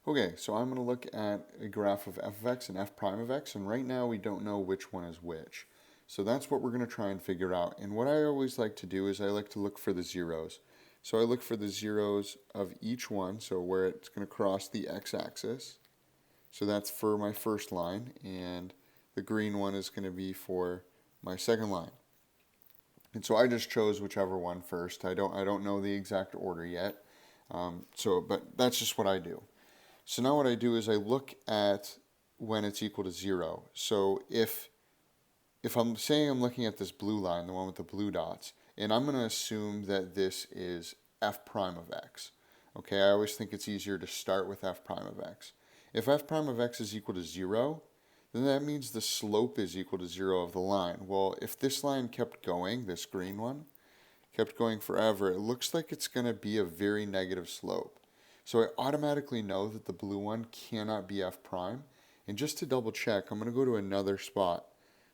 Okay, so I'm going to look at a graph of f of x and f prime of x, and right now we don't know which one is which. So that's what we're going to try and figure out. And what I always like to do is I like to look for the zeros. So I look for the zeros of each one, so where it's going to cross the x-axis. So that's for my first line, and the green one is going to be for my second line. And so I just chose whichever one first. I don't know the exact order yet, but that's just what I do. So now what I do is I look at when it's equal to 0. So if I'm saying I'm looking at this blue line, the one with the blue dots, and I'm going to assume that this is f prime of x. Okay, I always think it's easier to start with f prime of x. If f prime of x is equal to 0, then that means the slope is equal to 0 of the line. Well, if this line kept going, this green one, kept going forever, it looks like it's going to be a very negative slope. So I automatically know that the blue one cannot be f prime. And just to double check, I'm going to go to another spot.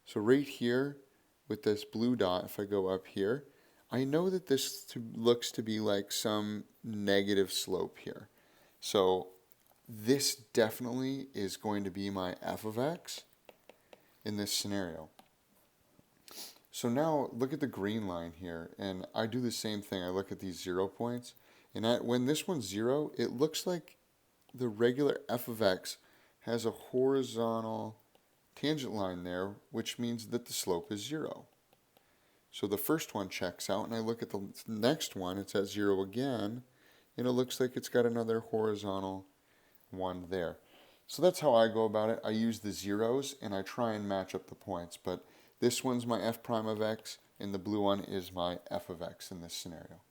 So right here with this blue dot, if I go up here, I know that this looks to be like some negative slope here. So this definitely is going to be my f of x in this scenario. So now look at the green line here, and I do the same thing. I look at these 0 points, and when this one's 0, it looks like the regular f of x has a horizontal tangent line there, which means that the slope is 0. So the first one checks out, and I look at the next one, it's at 0 again, and it looks like it's got another horizontal one there. So that's how I go about it. I use the zeros, and I try and match up the points, but this one's my f prime of x, and the blue one is my f of x in this scenario.